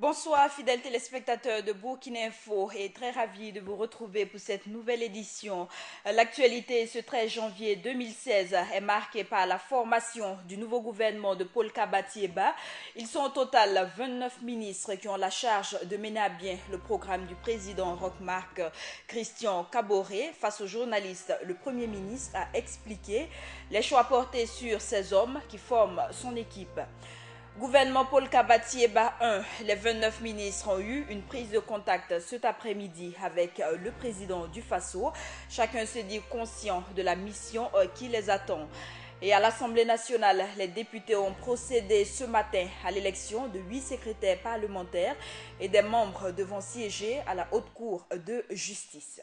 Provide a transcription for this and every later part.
Bonsoir fidèles téléspectateurs de Burkina Info et très ravi de vous retrouver pour cette nouvelle édition. L'actualité ce 13 janvier 2016 est marquée par la formation du nouveau gouvernement de Paul Kabatieba. Ils sont au total 29 ministres qui ont la charge de mener à bien le programme du président Roch-Marc Christian Kaboré. Face aux journalistes, le Premier ministre a expliqué les choix portés sur ces hommes qui forment son équipe. Gouvernement Paul Kabatieba 1, les 29 ministres ont eu une prise de contact cet après-midi avec le président du Faso. Chacun se dit conscient de la mission qui les attend. Et à l'Assemblée nationale, les députés ont procédé ce matin à l'élection de 8 secrétaires parlementaires et des membres devant siéger à la Haute Cour de justice.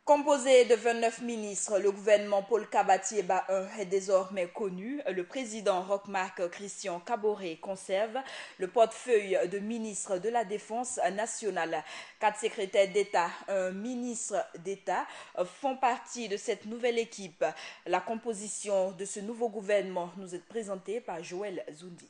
Composé de 29 ministres, le gouvernement Paul Kabatieba 1 est désormais connu. Le président Roch-Marc Christian Kaboré conserve le portefeuille de ministre de la Défense nationale. 4 secrétaires d'État, un ministre d'État font partie de cette nouvelle équipe. La composition de ce nouveau gouvernement nous est présentée par Joël Zoundi.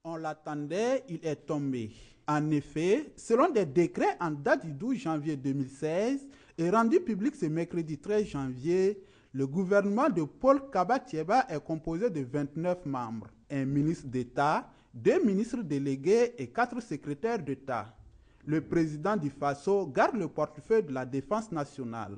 On l'attendait, il est tombé. En effet, selon des décrets en date du 12 janvier 2016 et rendu public ce mercredi 13 janvier, le gouvernement de Paul Kabatieba est composé de 29 membres, un ministre d'État, 2 ministres délégués et 4 secrétaires d'État. Le président du Faso garde le portefeuille de la Défense nationale.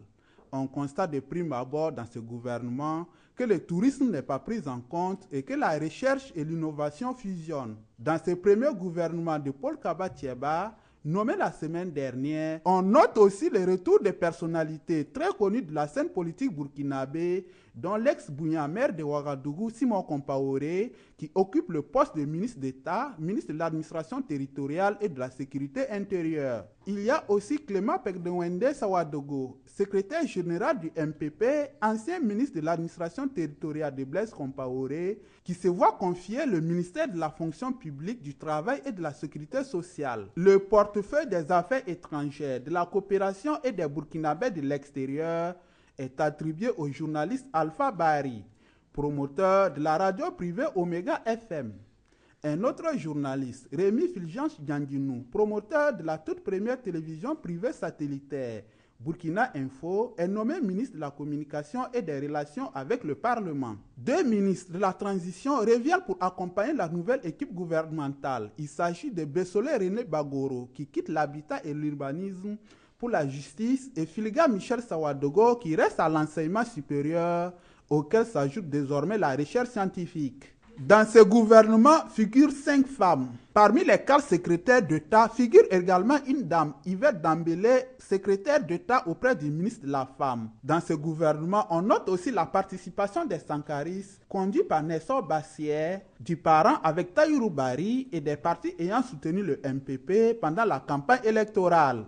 On constate de prime abord dans ce gouvernement que le tourisme n'est pas pris en compte et que la recherche et l'innovation fusionnent. Dans ce premier gouvernement de Paul Kabatieba, nommé la semaine dernière, on note aussi le retour des personnalités très connues de la scène politique burkinabé, dont l'ex-Bouyan maire de Ouagadougou, Simon Compaoré, qui occupe le poste de ministre d'État, ministre de l'administration territoriale et de la sécurité intérieure. Il y a aussi Clément Pekdewende Sawadogo, secrétaire général du MPP, ancien ministre de l'administration territoriale de Blaise Compaoré, qui se voit confier le ministère de la fonction publique, du travail et de la sécurité sociale. Le portefeuille des affaires étrangères, de la coopération et des Burkinabés de l'extérieur est attribué au journaliste Alpha Bari, promoteur de la radio privée Omega FM. Un autre journaliste, Rémi Fulgence Dianguinou, promoteur de la toute première télévision privée satellitaire Burkina Info, est nommé ministre de la Communication et des Relations avec le Parlement. 2 ministres de la transition reviennent pour accompagner la nouvelle équipe gouvernementale. Il s'agit de Bessolé René Bagoro, qui quitte l'habitat et l'urbanisme pour la justice, et Filiga Michel Sawadogo, qui reste à l'enseignement supérieur, auquel s'ajoute désormais la recherche scientifique. Dans ce gouvernement figurent 5 femmes. Parmi les 4 secrétaires d'État figure également une dame, Yvette Dambélé, secrétaire d'État auprès du ministre de la Femme. Dans ce gouvernement, on note aussi la participation des Sankaris, conduits par Nessor Bassière, du parent avec Taïrou Bari et des partis ayant soutenu le MPP pendant la campagne électorale.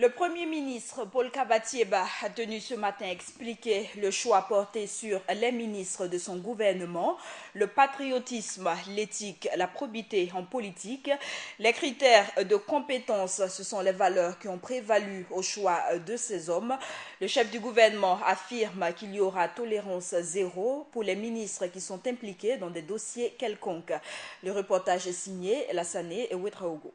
Le Premier ministre Paul Kabatieba a tenu ce matin à expliquer le choix porté sur les ministres de son gouvernement, le patriotisme, l'éthique, la probité en politique. Les critères de compétence, ce sont les valeurs qui ont prévalu au choix de ces hommes. Le chef du gouvernement affirme qu'il y aura tolérance zéro pour les ministres qui sont impliqués dans des dossiers quelconques. Le reportage est signé Lassané et Ouetraogo.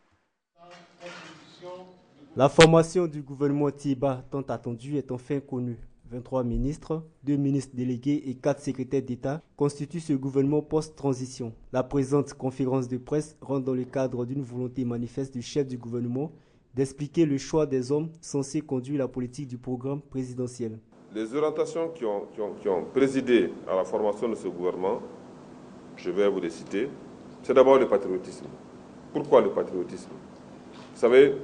La formation du gouvernement Tieba, tant attendue, est enfin connue. 23 ministres, 2 ministres délégués et 4 secrétaires d'État constituent ce gouvernement post-transition. La présente conférence de presse rentre dans le cadre d'une volonté manifeste du chef du gouvernement d'expliquer le choix des hommes censés conduire la politique du programme présidentiel. Les orientations qui ont présidé à la formation de ce gouvernement, je vais vous les citer. C'est d'abord le patriotisme. Pourquoi le patriotisme? Vous savez,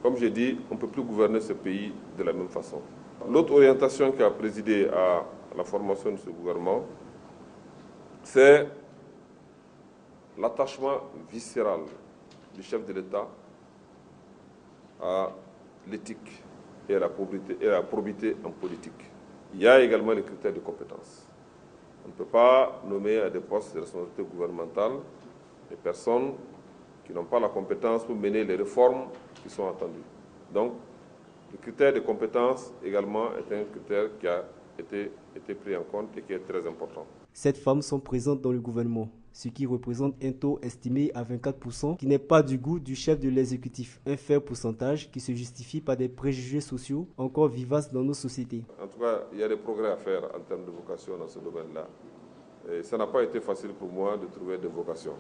comme j'ai dit, on ne peut plus gouverner ce pays de la même façon. L'autre orientation qui a présidé à la formation de ce gouvernement, c'est l'attachement viscéral du chef de l'État à l'éthique et à la probité en politique. Il y a également les critères de compétence. On ne peut pas nommer à des postes de responsabilité gouvernementale des personnes qui n'ont pas la compétence pour mener les réformes qui sont attendues. Donc, le critère de compétence également est un critère qui a été pris en compte et qui est très important. 7 femmes sont présentes dans le gouvernement, ce qui représente un taux estimé à 24%, qui n'est pas du goût du chef de l'exécutif. Un faible pourcentage qui se justifie par des préjugés sociaux encore vivaces dans nos sociétés. En tout cas, il y a des progrès à faire en termes de vocation dans ce domaine-là. Et ça n'a pas été facile pour moi de trouver des vocations.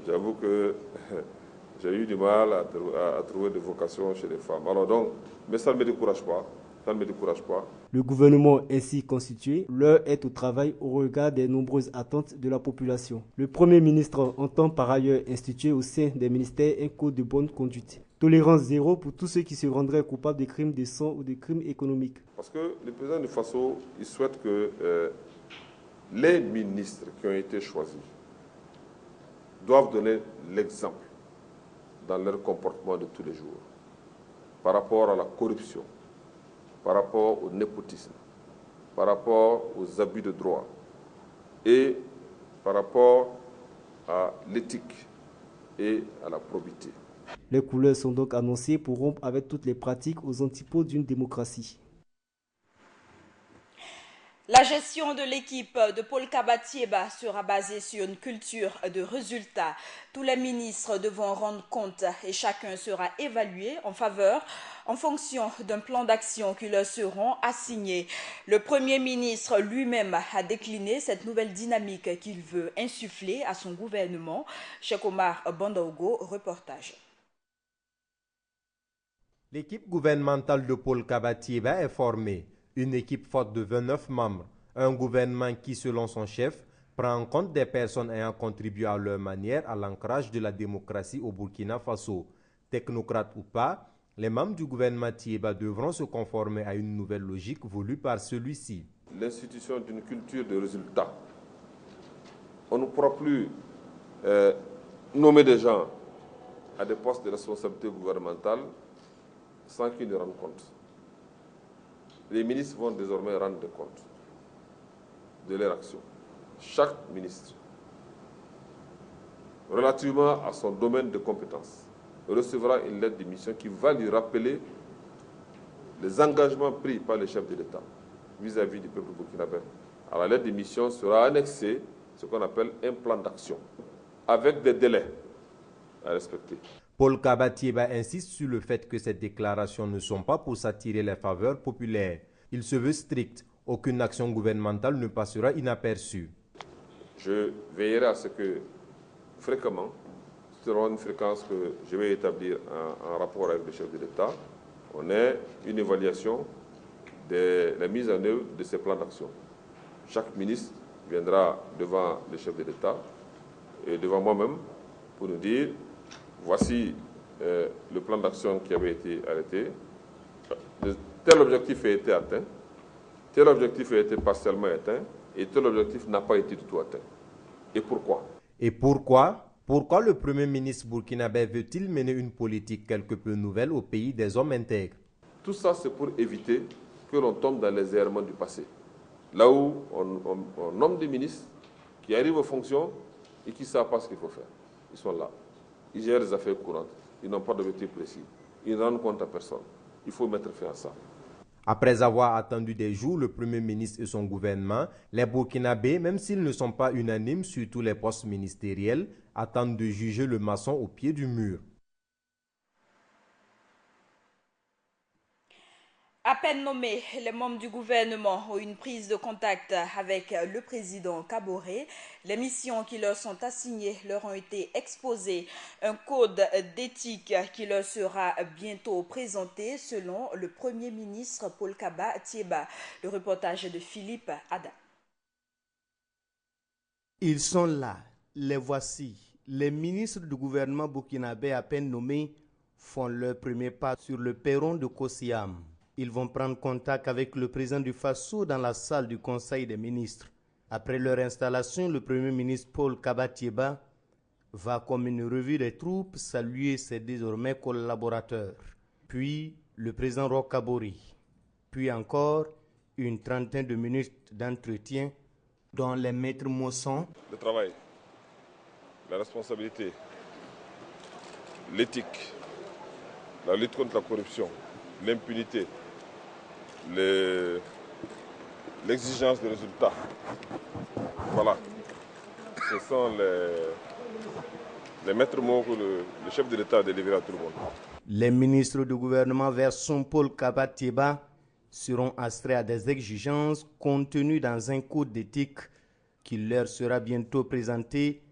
J'avoue que j'ai eu du mal à trouver des vocations chez les femmes. Alors donc, mais ça ne me décourage pas. Ça ne me décourage pas. Le gouvernement ainsi constitué, l'heure est au travail au regard des nombreuses attentes de la population. Le Premier ministre entend par ailleurs instituer au sein des ministères un code de bonne conduite. Tolérance zéro pour tous ceux qui se rendraient coupables de crimes de sang ou de crimes économiques. Parce que le président du Faso, il souhaite que les ministres qui ont été choisis doivent donner l'exemple dans leur comportement de tous les jours par rapport à la corruption, par rapport au népotisme, par rapport aux abus de droit et par rapport à l'éthique et à la probité. Les couleurs sont donc annoncées pour rompre avec toutes les pratiques aux antipodes d'une démocratie. La gestion de l'équipe de Paul Kaba-Thiéba sera basée sur une culture de résultats. Tous les ministres devront rendre compte et chacun sera évalué en fonction d'un plan d'action qui leur seront assignés. Le Premier ministre lui-même a décliné cette nouvelle dynamique qu'il veut insuffler à son gouvernement. Cheikh Omar Bandaogo, reportage. L'équipe gouvernementale de Paul Kaba-Thiéba est formée. Une équipe forte de 29 membres, un gouvernement qui, selon son chef, prend en compte des personnes ayant contribué à leur manière à l'ancrage de la démocratie au Burkina Faso. Technocrates ou pas, les membres du gouvernement Thiéba devront se conformer à une nouvelle logique voulue par celui-ci. L'institution d'une culture de résultats. On ne pourra plus nommer des gens à des postes de responsabilité gouvernementale sans qu'ils ne rendent compte. Les ministres vont désormais rendre compte de leur action. Chaque ministre, relativement à son domaine de compétences, recevra une lettre de mission qui va lui rappeler les engagements pris par les chefs de l'État vis-à-vis du peuple burkinabé. À la lettre de mission sera annexé ce qu'on appelle un plan d'action, avec des délais à respecter. Paul Kaba-Thiéba insiste sur le fait que ces déclarations ne sont pas pour s'attirer les faveurs populaires. Il se veut strict. Aucune action gouvernementale ne passera inaperçue. Je veillerai à ce que, fréquemment, ce sera une fréquence que je vais établir en rapport avec le chef de l'État, on ait une évaluation de la mise en œuvre de ces plans d'action. Chaque ministre viendra devant le chef de l'État et devant moi-même pour nous dire voici le plan d'action qui avait été arrêté, tel objectif a été atteint, tel objectif a été partiellement atteint et tel objectif n'a pas été du tout atteint. Et pourquoi? Pourquoi le Premier ministre burkinabé veut-il mener une politique quelque peu nouvelle au pays des hommes intègres? Tout ça, c'est pour éviter que l'on tombe dans les errements du passé. Là où on nomme des ministres qui arrivent aux fonctions et qui ne savent pas ce qu'il faut faire. Ils sont là. Ils gèrent les affaires courantes. Ils n'ont pas d'objectif précis. Ils ne rendent compte à personne. Il faut mettre fin à ça. Après avoir attendu des jours le Premier ministre et son gouvernement, les Burkinabés, même s'ils ne sont pas unanimes sur tous les postes ministériels, attendent de juger le maçon au pied du mur. À peine nommés, les membres du gouvernement ont une prise de contact avec le président Kaboré. Les missions qui leur sont assignées leur ont été exposées. Un code d'éthique qui leur sera bientôt présenté selon le Premier ministre Paul Kaba-Thiéba. Le reportage de Philippe Adam. Ils sont là, les voici. Les ministres du gouvernement burkinabé à peine nommés font leur premier pas sur le perron de Kosiam. Ils vont prendre contact avec le président du Faso dans la salle du Conseil des ministres. Après leur installation, le Premier ministre Paul Kaba-Thiéba va, comme une revue des troupes, saluer ses désormais collaborateurs. Puis le président Roch Kabore. Puis encore une trentaine de minutes d'entretien dont les maîtres mots sont le travail, la responsabilité, l'éthique, la lutte contre la corruption, l'impunité, l'exigence de résultats. Voilà. Ce sont les maîtres mots que le chef de l'État a délivrés à tout le monde. Les ministres du gouvernement vers son Paul Kabatieba seront astreints à des exigences contenues dans un code d'éthique qui leur sera bientôt présenté,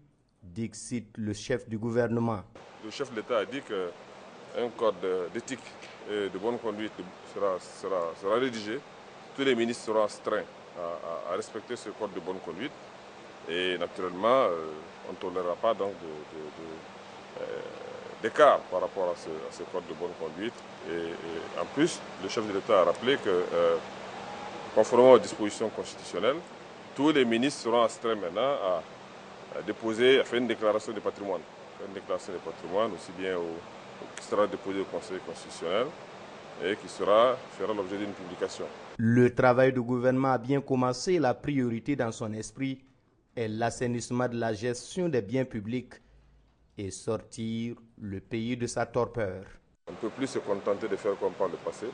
dixit le chef du gouvernement. Le chef de l'État a dit qu'un code d'éthique et de bonne conduite sera rédigé. Tous les ministres seront astreints à respecter ce code de bonne conduite. Et naturellement, on ne tolérera pas donc d'écart par rapport à ce code de bonne conduite. Et en plus, le chef de l'État a rappelé que, conformément aux dispositions constitutionnelles, tous les ministres seront astreints maintenant à faire une déclaration de patrimoine. Une déclaration de patrimoine aussi bien qui sera déposée au Conseil constitutionnel et qui fera l'objet d'une publication. Le travail du gouvernement a bien commencé. La priorité dans son esprit est l'assainissement de la gestion des biens publics et sortir le pays de sa torpeur. On ne peut plus se contenter de faire comme par le passé.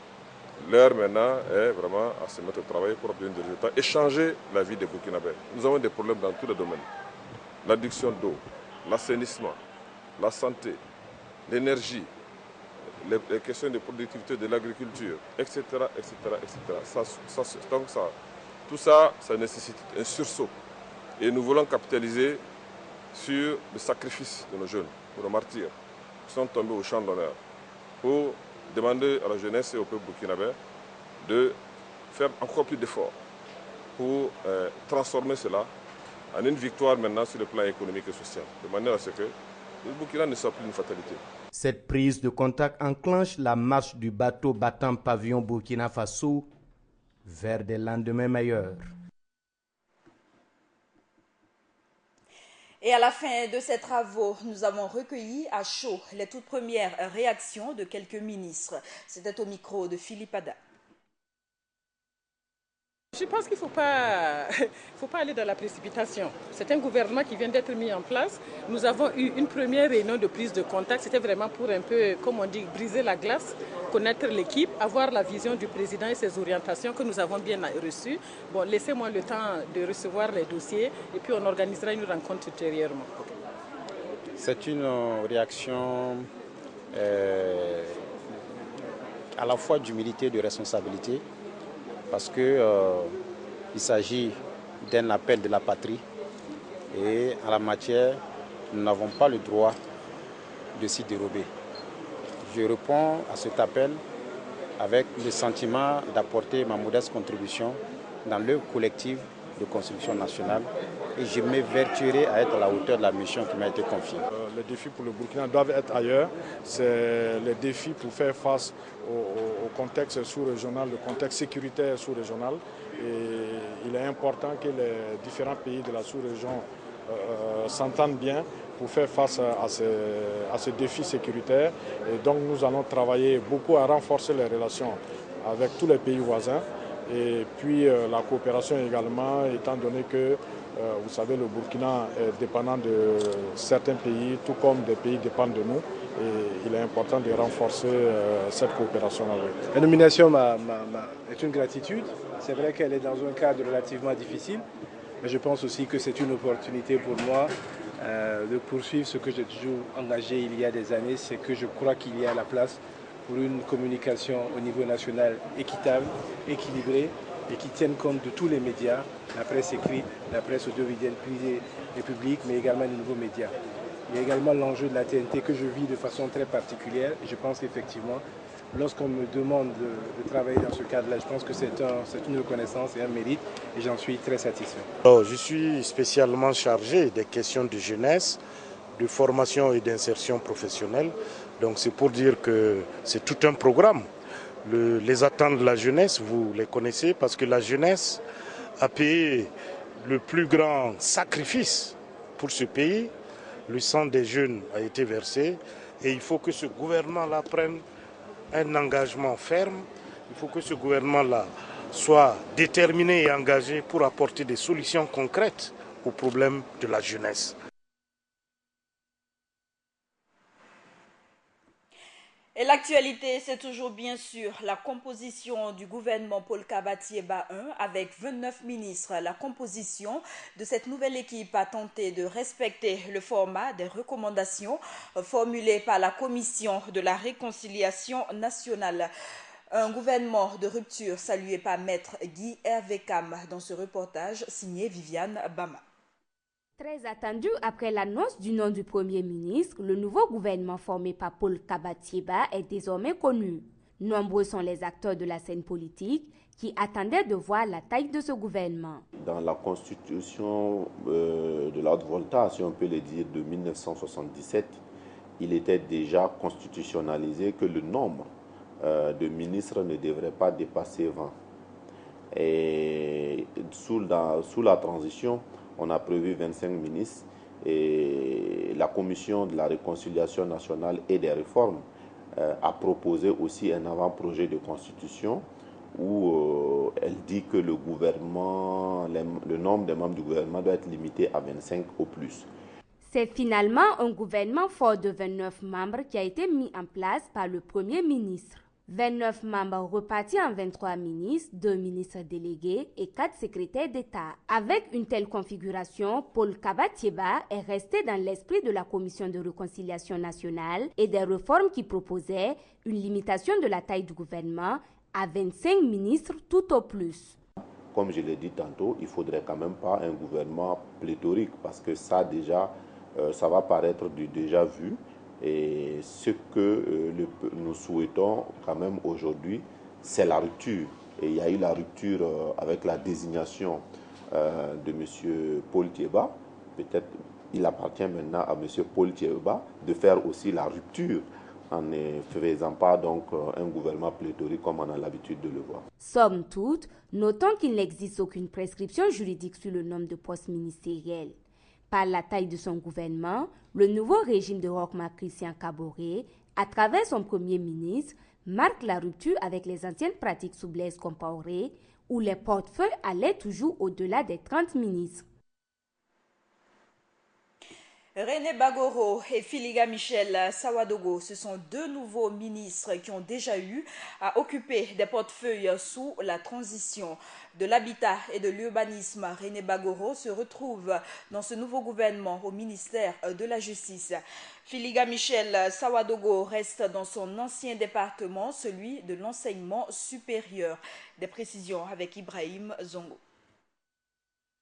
L'heure maintenant est vraiment à se mettre au travail pour obtenir des résultats et changer la vie des Burkinabés. Nous avons des problèmes dans tous les domaines. L'adduction d'eau, l'assainissement, la santé, l'énergie, les questions de productivité de l'agriculture, etc., etc., etc. Tout ça, ça nécessite un sursaut. Et nous voulons capitaliser sur le sacrifice de nos jeunes, de nos martyrs, qui sont tombés au champ d'honneur, pour demander à la jeunesse et au peuple burkinabé de faire encore plus d'efforts pour transformer cela en une victoire maintenant sur le plan économique et social, de manière à ce que le Burkina ne soit plus une fatalité. Cette prise de contact enclenche la marche du bateau battant pavillon Burkina Faso vers des lendemains meilleurs. Et à la fin de ces travaux, nous avons recueilli à chaud les toutes premières réactions de quelques ministres. C'était au micro de Philippe Ada. Je pense qu'il ne faut pas aller dans la précipitation. C'est un gouvernement qui vient d'être mis en place. Nous avons eu une première réunion de prise de contact. C'était vraiment pour un peu, comme on dit, briser la glace, connaître l'équipe, avoir la vision du président et ses orientations que nous avons bien reçues. Bon, laissez-moi le temps de recevoir les dossiers et puis on organisera une rencontre ultérieurement. C'est une réaction à la fois d'humilité et de responsabilité, parce qu'il s'agit d'un appel de la patrie et en la matière, nous n'avons pas le droit de s'y dérober. Je réponds à cet appel avec le sentiment d'apporter ma modeste contribution dans l'œuvre collective de construction nationale et je m'évertuerai à être à la hauteur de la mission qui m'a été confiée. Les défis pour le Burkina doivent être ailleurs. C'est les défis pour faire face au contexte sous-régional, le contexte sécuritaire sous-régional. Et il est important que les différents pays de la sous-région s'entendent bien pour faire face à ces défis sécuritaires. Et donc nous allons travailler beaucoup à renforcer les relations avec tous les pays voisins. Et puis la coopération également, étant donné que, vous savez, le Burkina est dépendant de certains pays, tout comme des pays dépendent de nous. Et il est important de renforcer cette coopération avec. La nomination est une gratitude. C'est vrai qu'elle est dans un cadre relativement difficile, mais je pense aussi que c'est une opportunité pour moi de poursuivre ce que j'ai toujours engagé il y a des années, c'est que je crois qu'il y a la place pour une communication au niveau national équitable, équilibrée et qui tienne compte de tous les médias, la presse écrite, la presse audiovisuelle privée et publique, mais également les nouveaux médias. Il y a également l'enjeu de la TNT que je vis de façon très particulière et je pense qu'effectivement, lorsqu'on me demande de travailler dans ce cadre-là, je pense que c'est une reconnaissance et un mérite et j'en suis très satisfait. Alors, je suis spécialement chargé des questions de jeunesse, de formation et d'insertion professionnelle. Donc c'est pour dire que c'est tout un programme. Les attentes de la jeunesse, vous les connaissez parce que la jeunesse a payé le plus grand sacrifice pour ce pays. Le sang des jeunes a été versé et il faut que ce gouvernement-là prenne un engagement ferme. Il faut que ce gouvernement-là soit déterminé et engagé pour apporter des solutions concrètes aux problèmes de la jeunesse. Et l'actualité, c'est toujours bien sûr la composition du gouvernement Paul Kabatieba 1 avec 29 ministres. La composition de cette nouvelle équipe a tenté de respecter le format des recommandations formulées par la Commission de la réconciliation nationale. Un gouvernement de rupture salué par Maître Guy Hervé Cam dans ce reportage signé Viviane Bama. Très attendu après l'annonce du nom du Premier ministre, le nouveau gouvernement formé par Paul Kabatieba est désormais connu. Nombreux sont les acteurs de la scène politique qui attendaient de voir la taille de ce gouvernement. Dans la constitution de la Haute-Volta, si on peut le dire, de 1977, il était déjà constitutionnalisé que le nombre de ministres ne devrait pas dépasser 20. Et sous la transition, on a prévu 25 ministres et la Commission de la réconciliation nationale et des réformes a proposé aussi un avant-projet de constitution où elle dit que le nombre des membres du gouvernement doit être limité à 25 au plus. C'est finalement un gouvernement fort de 29 membres qui a été mis en place par le Premier ministre. 29 membres repartis en 23 ministres, 2 ministres délégués et 4 secrétaires d'État. Avec une telle configuration, Paul Kabatieba est resté dans l'esprit de la Commission de réconciliation nationale et des réformes qui proposaient une limitation de la taille du gouvernement à 25 ministres tout au plus. Comme je l'ai dit tantôt, il ne faudrait quand même pas un gouvernement pléthorique parce que ça déjà, ça va paraître du déjà vu. Et ce que nous souhaitons quand même aujourd'hui, c'est la rupture. Et il y a eu la rupture avec la désignation de M. Paul Thiéba. Peut-être il appartient maintenant à M. Paul Thiéba de faire aussi la rupture en ne faisant pas donc un gouvernement pléthorique comme on a l'habitude de le voir. Somme toute, notons qu'il n'existe aucune prescription juridique sur le nombre de postes ministériels. Par la taille de son gouvernement, le nouveau régime de Roch-Marc Christian Kaboré, à travers son premier ministre, marque la rupture avec les anciennes pratiques sous Blaise Compaoré, où les portefeuilles allaient toujours au-delà des 30 ministres. René Bagoro et Filiga Michel Sawadogo, ce sont deux nouveaux ministres qui ont déjà eu à occuper des portefeuilles sous la transition. De l'habitat et de l'urbanisme, René Bagoro se retrouve dans ce nouveau gouvernement au ministère de la Justice. Filiga Michel Sawadogo reste dans son ancien département, celui de l'enseignement supérieur. Des précisions avec Ibrahim Zongo.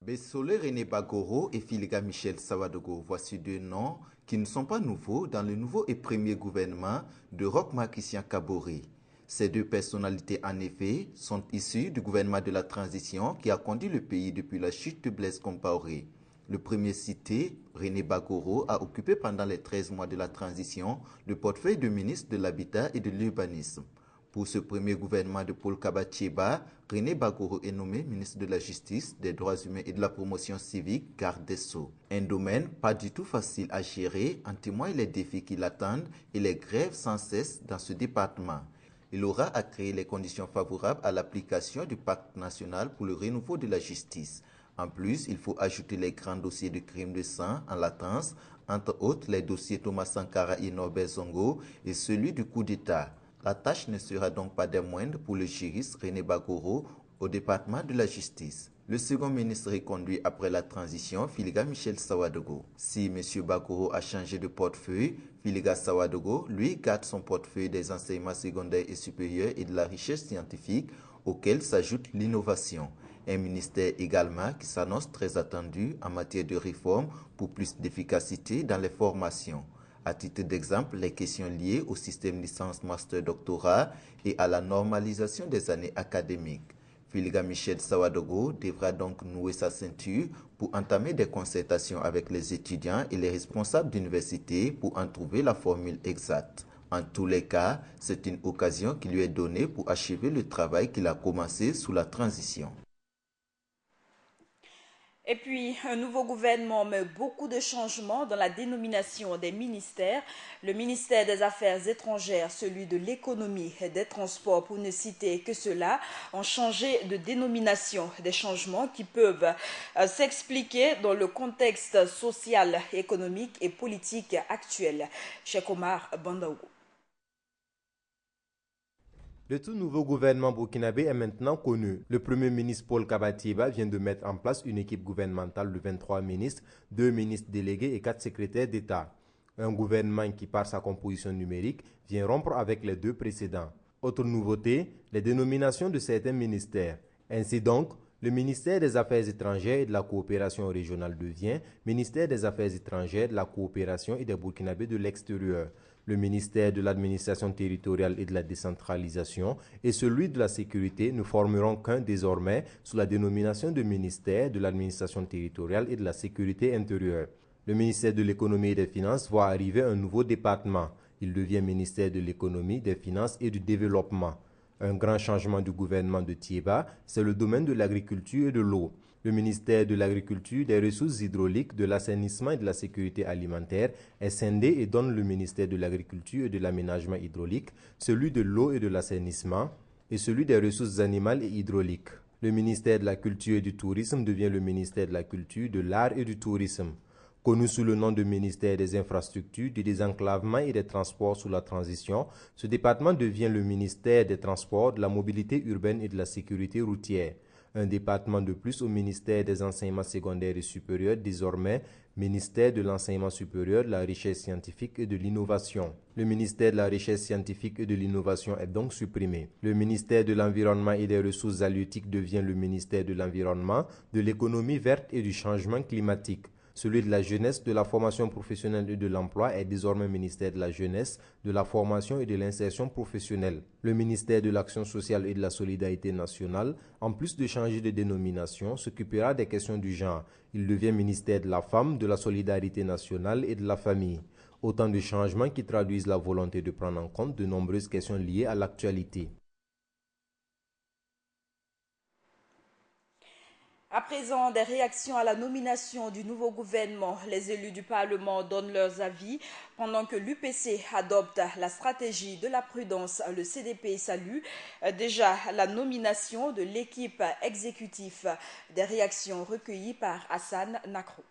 Bessolé René Bagoro et Filiga Michel Sawadogo, voici deux noms qui ne sont pas nouveaux dans le nouveau et premier gouvernement de Roch-Marc Christian Kaboré. Ces deux personnalités, en effet, sont issues du gouvernement de la transition qui a conduit le pays depuis la chute de Blaise Compaoré. Le premier cité, René Bagoro, a occupé pendant les 13 mois de la transition le portefeuille de ministre de l'Habitat et de l'Urbanisme. Pour ce premier gouvernement de Paul Kabatieba, René Bagoro est nommé ministre de la Justice, des Droits humains et de la Promotion civique, garde des Sceaux. Un domaine pas du tout facile à gérer, en témoignent les défis qui l'attendent et les grèves sans cesse dans ce département. Il aura à créer les conditions favorables à l'application du pacte national pour le renouveau de la justice. En plus, il faut ajouter les grands dossiers de crimes de sang en latence, entre autres les dossiers Thomas Sankara et Norbert Zongo et celui du coup d'État. La tâche ne sera donc pas des moindres pour le juriste René Bagoro au département de la justice. Le second ministre est conduit après la transition, Filiga Michel Sawadogo. Si M. Bagoro a changé de portefeuille, Filiga Sawadogo, lui, garde son portefeuille des enseignements secondaires et supérieurs et de la recherche scientifique, auquel s'ajoute l'innovation. Un ministère également qui s'annonce très attendu en matière de réforme pour plus d'efficacité dans les formations. À titre d'exemple, les questions liées au système licence, master, doctorat et à la normalisation des années académiques. Filiga Michel Sawadogo devra donc nouer sa ceinture pour entamer des concertations avec les étudiants et les responsables d'université pour en trouver la formule exacte. En tous les cas, c'est une occasion qui lui est donnée pour achever le travail qu'il a commencé sous la transition. Et puis, un nouveau gouvernement met beaucoup de changements dans la dénomination des ministères. Le ministère des Affaires étrangères, celui de l'économie et des transports, pour ne citer que cela, ont changé de dénomination. Des changements qui peuvent s'expliquer dans le contexte social, économique et politique actuel. Cheikh Omar Bandaogo. Le tout nouveau gouvernement burkinabé est maintenant connu. Le Premier ministre Paul Kabatieba vient de mettre en place une équipe gouvernementale de 23 ministres, 2 ministres délégués et 4 secrétaires d'État. Un gouvernement qui, par sa composition numérique, vient rompre avec les 2 précédents. Autre nouveauté, les dénominations de certains ministères. Ainsi donc, le ministère des Affaires étrangères et de la coopération régionale devient ministère des Affaires étrangères, de la coopération et des Burkinabés de l'extérieur. Le ministère de l'administration territoriale et de la décentralisation et celui de la sécurité ne formeront qu'un désormais sous la dénomination de ministère de l'administration territoriale et de la sécurité intérieure. Le ministère de l'économie et des finances voit arriver un nouveau département. Il devient ministère de l'économie, des finances et du développement. Un grand changement du gouvernement de Tiéba, c'est le domaine de l'agriculture et de l'eau. Le ministère de l'Agriculture, des Ressources hydrauliques, de l'assainissement et de la sécurité alimentaire est scindé et donne le ministère de l'Agriculture et de l'aménagement hydraulique, celui de l'eau et de l'assainissement et celui des ressources animales et hydrauliques. Le ministère de la Culture et du Tourisme devient le ministère de la Culture, de l'Art et du Tourisme. Connu sous le nom de ministère des Infrastructures, du Désenclavement et des Transports sous la transition, ce département devient le ministère des Transports, de la Mobilité urbaine et de la Sécurité routière. Un département de plus au ministère des Enseignements secondaires et supérieurs, désormais ministère de l'Enseignement supérieur, de la Recherche scientifique et de l'Innovation. Le ministère de la Recherche scientifique et de l'Innovation est donc supprimé. Le ministère de l'Environnement et des Ressources halieutiques devient le ministère de l'Environnement, de l'Économie verte et du Changement climatique. Celui de la jeunesse, de la formation professionnelle et de l'emploi est désormais ministère de la jeunesse, de la formation et de l'insertion professionnelle. Le ministère de l'action sociale et de la solidarité nationale, en plus de changer de dénomination, s'occupera des questions du genre. Il devient ministère de la femme, de la solidarité nationale et de la famille. Autant de changements qui traduisent la volonté de prendre en compte de nombreuses questions liées à l'actualité. À présent, des réactions à la nomination du nouveau gouvernement. Les élus du Parlement donnent leurs avis pendant que l'UPC adopte la stratégie de la prudence. Le CDP salue déjà la nomination de l'équipe exécutive. Des réactions recueillies par Hassan Nakro.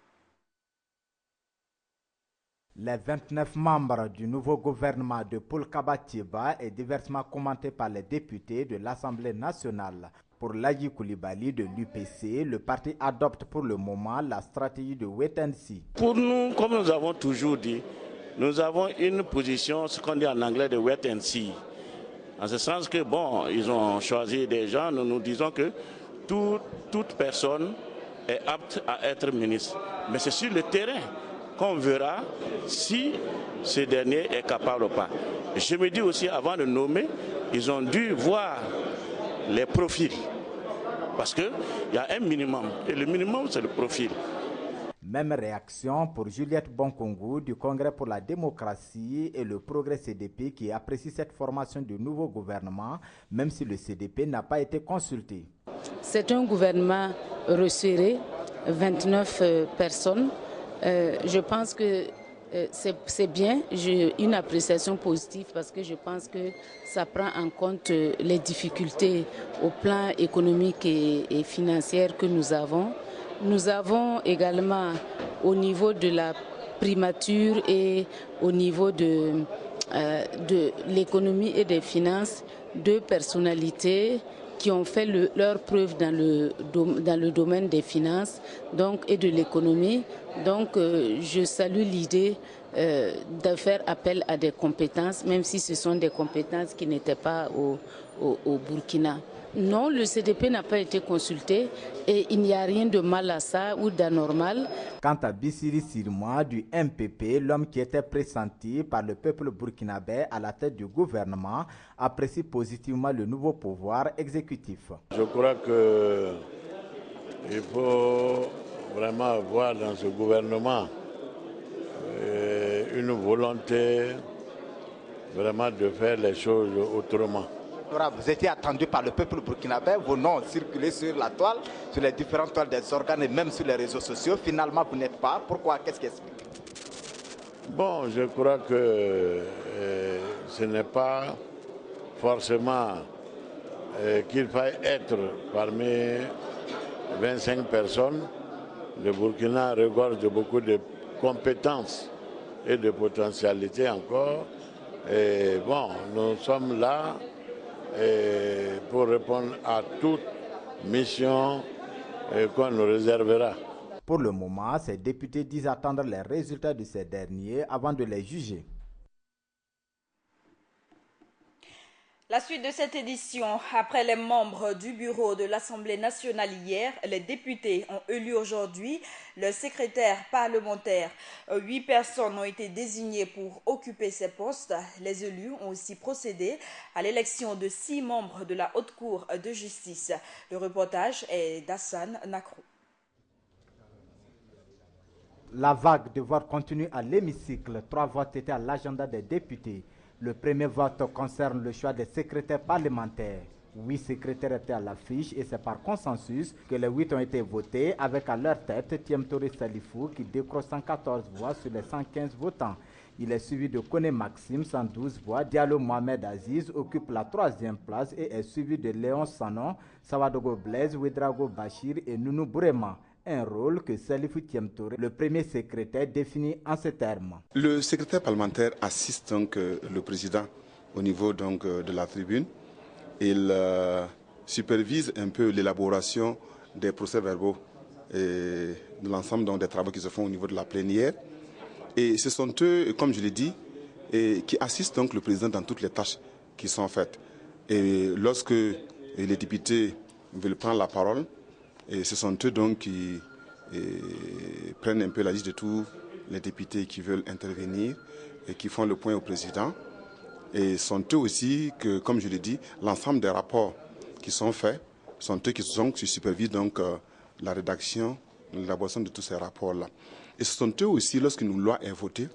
Les 29 membres du nouveau gouvernement de Paul Kabatieba est diversement commenté par les députés de l'Assemblée nationale. Pour Laji Koulibaly de l'UPC, le parti adopte pour le moment la stratégie de wait and see. Pour nous, comme nous avons toujours dit, nous avons une position, ce qu'on dit en anglais, de wait and see. En ce sens que, bon, ils ont choisi des gens, nous disons que toute personne est apte à être ministre. Mais c'est sur le terrain qu'on verra si ce dernier est capable ou pas. Je me dis aussi, avant de nommer, ils ont dû voir les profils. Parce qu'il y a un minimum, et le minimum c'est le profil. Même réaction pour Juliette Bonkongo du Congrès pour la démocratie et le progrès CDP qui apprécie cette formation du nouveau gouvernement, même si le CDP n'a pas été consulté. C'est un gouvernement resserré, 29 personnes. Je pense que c'est bien, j'ai une appréciation positive parce que je pense que ça prend en compte les difficultés au plan économique et financier que nous avons. Nous avons également au niveau de la primature et au niveau de l'économie et des finances 2 personnalités qui ont fait leur preuve dans le domaine des finances et de l'économie. Donc je salue l'idée de faire appel à des compétences, même si ce sont des compétences qui n'étaient pas au Burkina. Non, le CDP n'a pas été consulté et il n'y a rien de mal à ça ou d'anormal. Quant à Bissiri Sirmoua du MPP, l'homme qui était pressenti par le peuple burkinabé à la tête du gouvernement, apprécie positivement le nouveau pouvoir exécutif. Je crois qu'il faut vraiment voir dans ce gouvernement une volonté vraiment de faire les choses autrement. Vous étiez attendu par le peuple burkinabé, vos noms ont circulé sur la toile, sur les différentes toiles des organes et même sur les réseaux sociaux. Finalement, vous n'êtes pas. Pourquoi? Qu'est-ce qui explique? Bon, je crois que ce n'est pas forcément qu'il faille être parmi 25 personnes. Le Burkina regorge de beaucoup de compétences et de potentialités encore. Et bon, nous sommes là pour répondre à toute mission qu'on nous réservera. Pour le moment, ces députés disent attendre les résultats de ces derniers avant de les juger. La suite de cette édition, après les membres du bureau de l'Assemblée nationale hier, les députés ont élu aujourd'hui le secrétaire parlementaire. 8 personnes ont été désignées pour occuper ces postes. Les élus ont aussi procédé à l'élection de 6 membres de la Haute Cour de justice. Le reportage est d'Hassan Nakrou. La vague de vote continue à l'hémicycle. 3 votes étaient à l'agenda des députés. Le premier vote concerne le choix des secrétaires parlementaires. 8 secrétaires étaient à l'affiche et c'est par consensus que les 8 ont été votés avec à leur tête Thiem Touré Salifou qui décroche 114 voix sur les 115 votants. Il est suivi de Koné Maxime, 112 voix. Diallo Mohamed Aziz occupe la 3e place et est suivi de Léon Sanon, Sawadogo Blaise, Ouedraogo Bachir et Nounou Bourema. Un rôle que Salifou Thiem Touré, le premier secrétaire, définit en ces termes. Le secrétaire parlementaire assiste donc le président au niveau donc de la tribune. Il supervise un peu l'élaboration des procès-verbaux et de l'ensemble des travaux qui se font au niveau de la plénière. Et ce sont eux, comme je l'ai dit, qui assistent donc le président dans toutes les tâches qui sont faites. Et lorsque les députés veulent prendre la parole, et ce sont eux donc qui prennent un peu la liste de tous les députés qui veulent intervenir et qui font le point au président. Et ce sont eux aussi que, comme je l'ai dit, l'ensemble des rapports qui sont faits, sont eux qui supervisent donc la rédaction, l'élaboration de tous ces rapports-là. Et ce sont eux aussi, lorsqu'une loi est votée,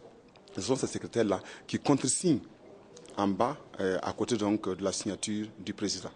ce sont ces secrétaires-là qui contresignent en bas, à côté donc de la signature du président.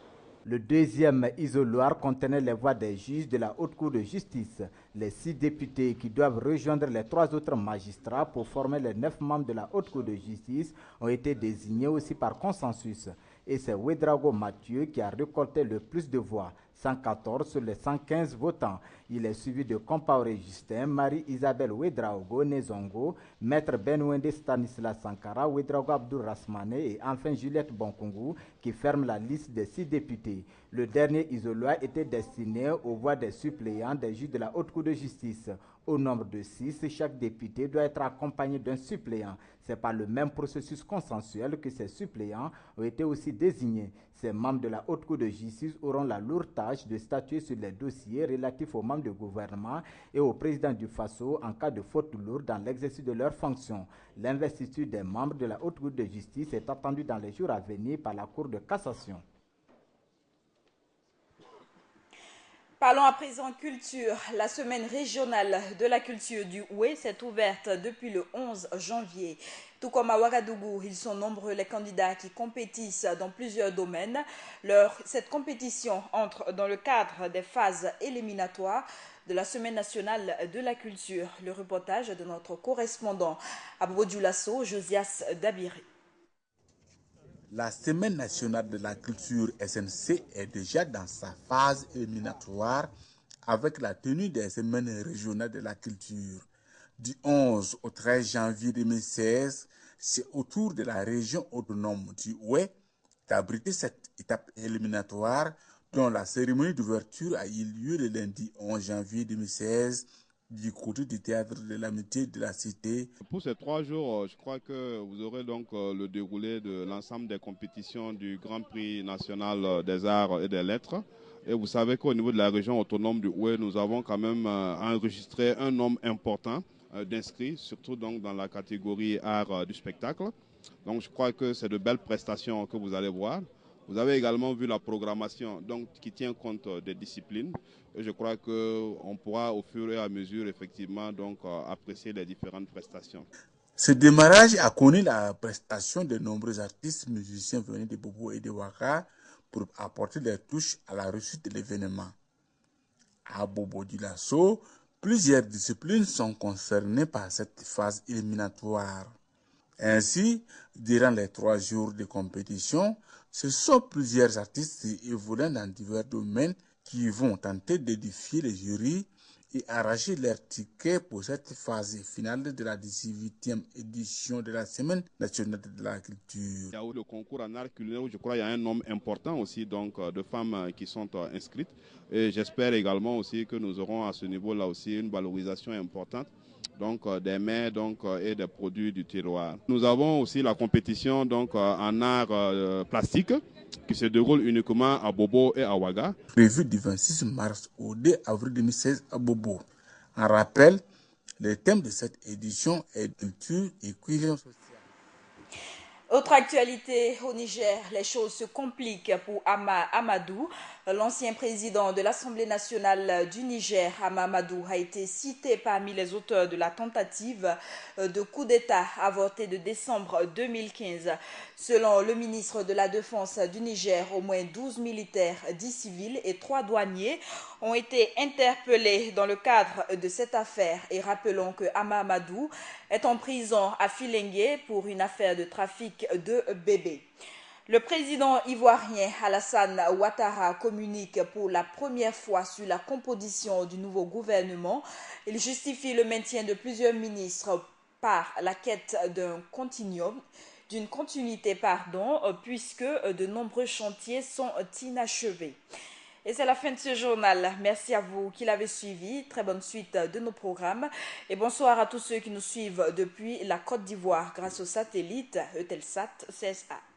Le deuxième isoloir contenait les voix des juges de la Haute Cour de justice. Les 6 députés qui doivent rejoindre les 3 autres magistrats pour former les 9 membres de la Haute Cour de justice ont été désignés aussi par consensus. Et c'est Ouedraogo Mathieu qui a récolté le plus de voix, 114 sur les 115 votants. Il est suivi de Compaoré Justin, Marie-Isabelle Ouedraogo Nezongo, Maître Benwende Stanislas Sankara, Ouedraogo Abdou Rasmane et enfin Juliette Bonkongu qui ferme la liste des 6 députés. Le dernier isoloir était destiné aux voix des suppléants des juges de la Haute Cour de justice. Au nombre de 6, chaque député doit être accompagné d'un suppléant. C'est par le même processus consensuel que ces suppléants ont été aussi désignés. Ces membres de la Haute Cour de justice auront la lourde tâche de statuer sur les dossiers relatifs aux membres du gouvernement et au président du FASO en cas de faute lourde dans l'exercice de leurs fonctions. L'investiture des membres de la Haute Cour de justice est attendue dans les jours à venir par la Cour de cassation. Parlons à présent culture. La semaine régionale de la culture du Houé s'est ouverte depuis le 11 janvier. Tout comme à Ouagadougou, ils sont nombreux les candidats qui compétissent dans plusieurs domaines. Cette compétition entre dans le cadre des phases éliminatoires de la semaine nationale de la culture. Le reportage de notre correspondant à Bobo-Dioulasso, Josias Dabiri. La Semaine nationale de la culture SNC est déjà dans sa phase éliminatoire avec la tenue des semaines régionales de la culture. Du 11 au 13 janvier 2016, c'est au tour de la région autonome du Houé d'abriter cette étape éliminatoire dont la cérémonie d'ouverture a eu lieu le lundi 11 janvier 2016 du côté du théâtre de l'amitié de la cité. Pour ces 3 jours, je crois que vous aurez donc le déroulé de l'ensemble des compétitions du Grand Prix national des arts et des lettres. Et vous savez qu'au niveau de la région autonome du Houé, nous avons quand même enregistré un nombre important d'inscrits, surtout donc dans la catégorie art du spectacle. Donc je crois que c'est de belles prestations que vous allez voir. Vous avez également vu la programmation donc, qui tient compte des disciplines. Et je crois qu'on pourra au fur et à mesure effectivement donc, apprécier les différentes prestations. Ce démarrage a connu la prestation de nombreux artistes musiciens venus de Bobo et de Ouaka pour apporter des touches à la réussite de l'événement. À Bobo-Dioulasso, plusieurs disciplines sont concernées par cette phase éliminatoire. Ainsi, durant les 3 jours de compétition, ce sont plusieurs artistes évoluant dans divers domaines qui vont tenter de défier les jurys et arracher leurs tickets pour cette phase finale de la 18e édition de la Semaine nationale de la culture. Il y a le concours en art culinaire où je crois qu'il y a un nombre important aussi donc, de femmes qui sont inscrites. Et j'espère également aussi que nous aurons à ce niveau-là aussi une valorisation importante donc, des mets et des produits du terroir. Nous avons aussi la compétition donc, en art plastique qui se déroule uniquement à Bobo et à Ouaga. Prévu du 26 mars au 2 avril 2016 à Bobo. En rappel, le thème de cette édition est culture et cohésion sociale. Autre actualité au Niger, les choses se compliquent pour Hama Amadou. L'ancien président de l'Assemblée nationale du Niger, Hama Amadou, a été cité parmi les auteurs de la tentative de coup d'État avortée de décembre 2015. Selon le ministre de la Défense du Niger, au moins 12 militaires, 10 civils et 3 douaniers ont été interpellés dans le cadre de cette affaire. Et rappelons que Hama Amadou est en prison à Filengue pour une affaire de trafic de bébés. Le président ivoirien Alassane Ouattara communique pour la première fois sur la composition du nouveau gouvernement. Il justifie le maintien de plusieurs ministres par la quête d'une continuité, puisque de nombreux chantiers sont inachevés. Et c'est la fin de ce journal. Merci à vous qui l'avez suivi. Très bonne suite de nos programmes. Et bonsoir à tous ceux qui nous suivent depuis la Côte d'Ivoire grâce au satellite Eutelsat CSA.